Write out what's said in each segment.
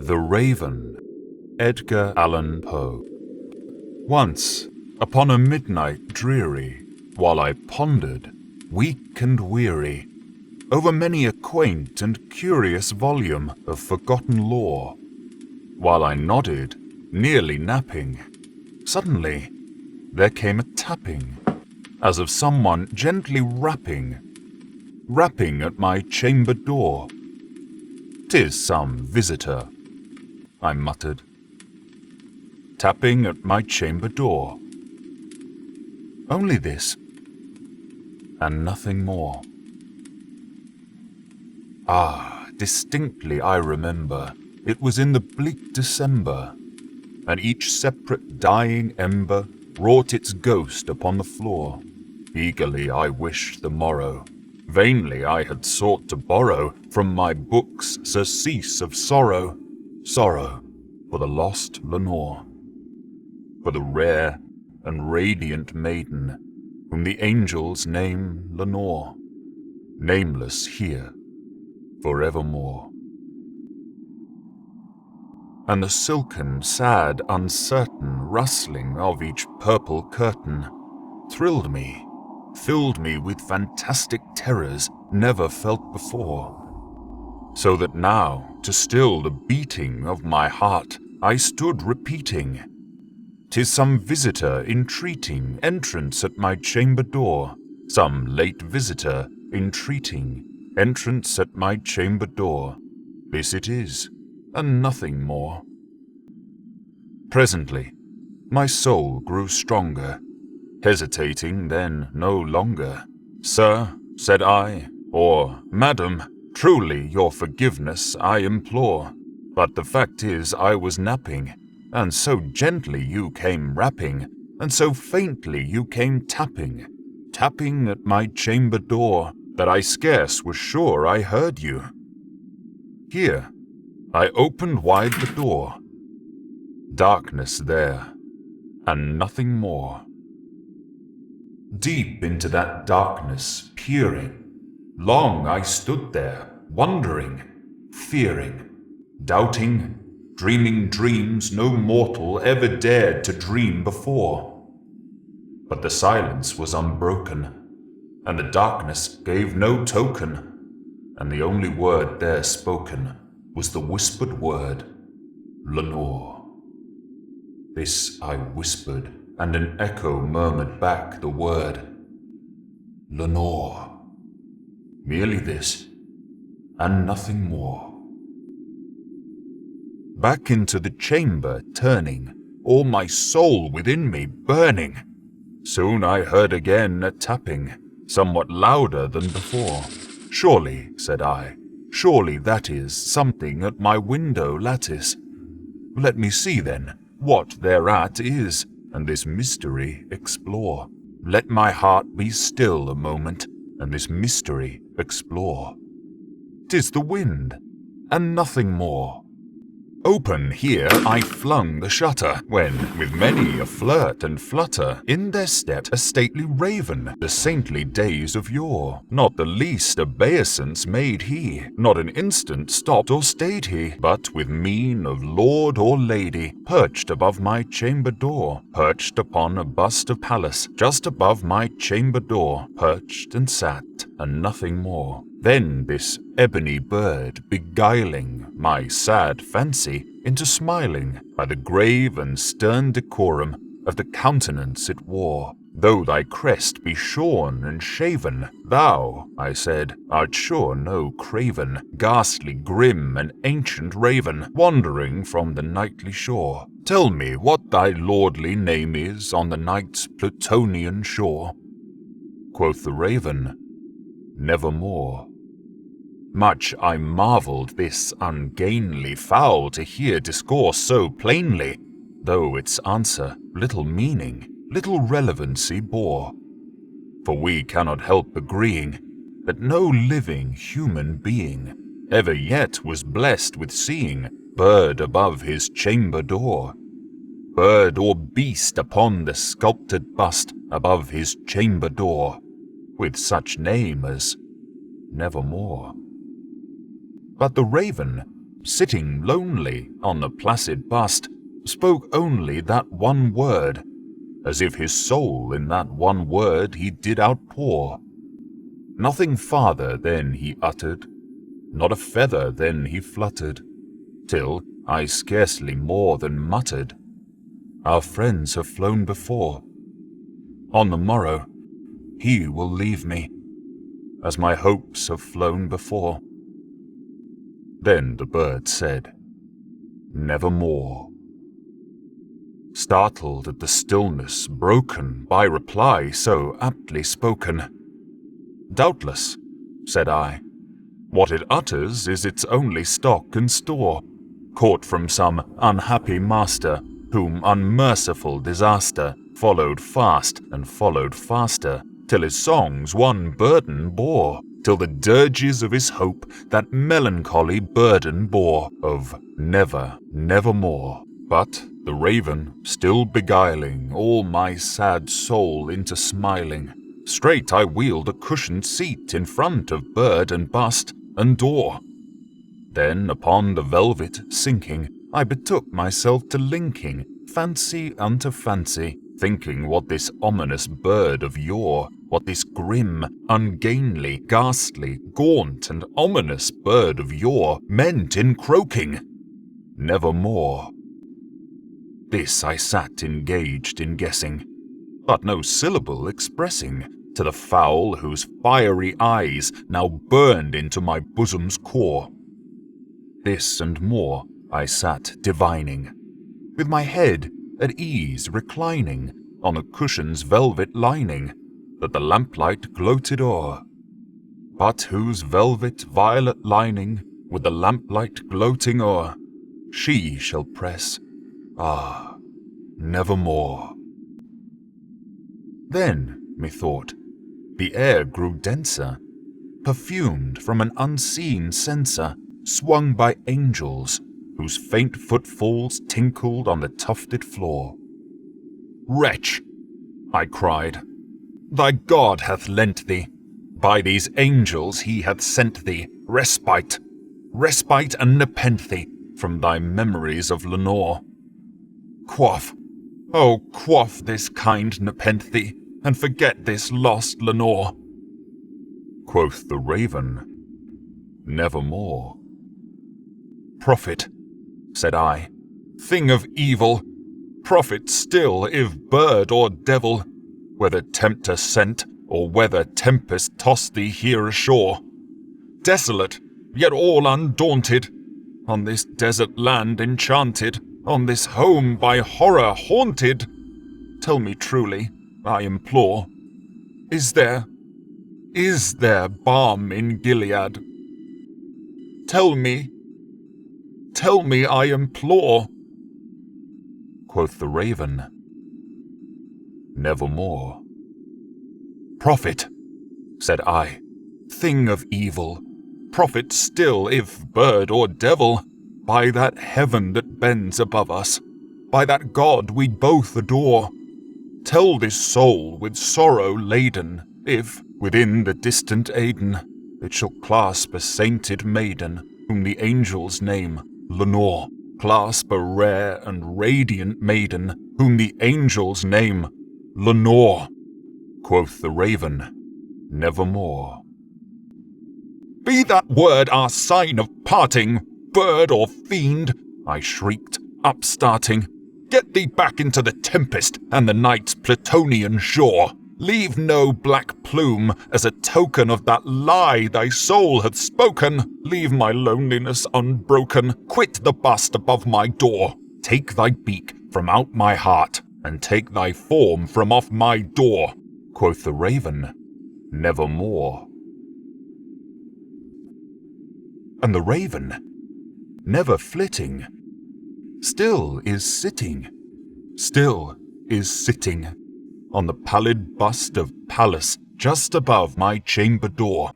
The Raven, Edgar Allan Poe. Once, upon a midnight dreary, while I pondered, weak and weary, over many a quaint and curious volume of forgotten lore, while I nodded, nearly napping, suddenly there came a tapping, as of someone gently rapping at my chamber door. "'Tis some visitor," I muttered, tapping at my chamber door. Only this, and nothing more. Distinctly I remember, it was in the bleak December, and each separate dying ember wrought its ghost upon the floor. Eagerly I wished the morrow. Vainly I had sought to borrow from my books surcease of sorrow, sorrow for the lost Lenore, for the rare and radiant maiden whom the angels name Lenore, nameless here forevermore. And the silken, sad, uncertain rustling of each purple curtain thrilled me, filled me with fantastic terrors never felt before, so that now, to still the beating of my heart, I stood repeating, "'Tis some visitor entreating entrance at my chamber door, some late visitor entreating entrance at my chamber door. This it is, and nothing more." Presently, my soul grew stronger, hesitating then no longer. "Sir," said I, or "Madam, truly your forgiveness I implore, but the fact is I was napping, and so gently you came rapping, and so faintly you came tapping at my chamber door, that I scarce was sure I heard you." Here, I opened wide the door. Darkness there, and nothing more. Deep into that darkness peering, long I stood there, wondering, fearing, doubting, dreaming dreams no mortal ever dared to dream before. But the silence was unbroken, and the darkness gave no token, and the only word there spoken was the whispered word, "Lenore." This I whispered, and an echo murmured back the word, "Lenore." Merely this, and nothing more. Back into the chamber turning, all my soul within me burning, soon I heard again a tapping, somewhat louder than before. "Surely," said I, "surely that is something at my window lattice. Let me see then what thereat is, and this mystery explore. Let my heart be still a moment, and this mystery explore. 'Tis the wind, and nothing more." Open here I flung the shutter, when, with many a flirt and flutter, in there stepped a stately raven, the saintly days of yore. Not the least obeisance made he, not an instant stopped or stayed he, but with mien of lord or lady, perched above my chamber door, perched upon a bust of Pallas, just above my chamber door, perched and sat, and nothing more. Then this ebony bird beguiling my sad fancy into smiling by the grave and stern decorum of the countenance it wore. "Though thy crest be shorn and shaven, thou," I said, "art sure no craven, ghastly, grim, and ancient raven, wandering from the nightly shore. Tell me what thy lordly name is on the night's Plutonian shore." Quoth the raven, "Nevermore." Much I marvelled this ungainly fowl to hear discourse so plainly, though its answer little meaning, little relevancy bore. For we cannot help agreeing that no living human being ever yet was blessed with seeing bird above his chamber door, bird or beast upon the sculptured bust above his chamber door, with such name as Nevermore. But the raven sitting lonely on the placid bust, spoke only that one word, as if his soul in that one word he did outpour. Nothing farther then he uttered, not a feather then he fluttered, till I scarcely more than muttered, "Our friends have flown before. On the morrow he will leave me, as my hopes have flown before." Then the bird said, "Nevermore." Startled at the stillness broken by reply so aptly spoken. "Doubtless," said I, "what it utters is its only stock and store, caught from some unhappy master, whom unmerciful disaster followed fast and followed faster, till his songs one burden bore, till the dirges of his hope that melancholy burden bore of never, nevermore." But the raven, still beguiling all my sad soul into smiling, straight I wheeled a cushioned seat in front of bird and bust and door. Then upon the velvet sinking, I betook myself to linking fancy unto fancy, thinking what this ominous bird of yore, what this grim, ungainly, ghastly, gaunt, and ominous bird of yore meant in croaking, "Nevermore." This I sat engaged in guessing, but no syllable expressing to the fowl whose fiery eyes now burned into my bosom's core. This and more I sat divining, with my head at ease reclining on a cushion's velvet lining that the lamplight gloated o'er, but whose velvet violet lining with the lamplight gloating o'er she shall press, ah, nevermore. Then, methought, the air grew denser, perfumed from an unseen censer swung by angels, whose faint footfalls tinkled on the tufted floor. "Wretch," I cried, "thy God hath lent thee, by these angels he hath sent thee, respite and nepenthe from thy memories of Lenore. Quaff, oh quaff this kind nepenthe, and forget this lost Lenore." Quoth the raven, "Nevermore." "Prophet," said I, "thing of evil, prophet still if bird or devil, whether tempter sent or whether tempest tossed thee here ashore, desolate, yet all undaunted, on this desert land enchanted, on this home by horror haunted, tell me truly, I implore, is there balm in Gilead? Tell me, I implore." Quoth the raven, "Nevermore." "Prophet," said I, "thing of evil, prophet still if bird or devil, by that heaven that bends above us, by that God we both adore, tell this soul with sorrow laden, if, within the distant Aidenn, it shall clasp a sainted maiden, whom the angels name Lenore, clasp a rare and radiant maiden, whom the angels name Lenore." Quoth the raven, "Nevermore." "Be that word our sign of parting, bird or fiend," I shrieked, upstarting. "Get thee back into the tempest and the night's Plutonian shore. Leave no black plume as a token of that lie thy soul hath spoken. Leave my loneliness unbroken. Quit the bust above my door. Take thy beak from out my heart, and take thy form from off my door." Quoth the raven, "Nevermore." And the raven, never flitting, still is sitting on the pallid bust of Pallas just above my chamber door,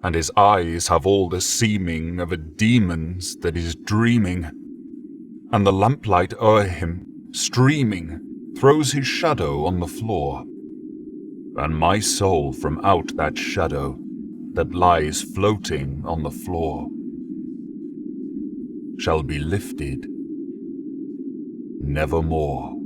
and his eyes have all the seeming of a demon's that is dreaming, and the lamplight o'er him, streaming, throws his shadow on the floor, and my soul from out that shadow that lies floating on the floor shall be lifted nevermore.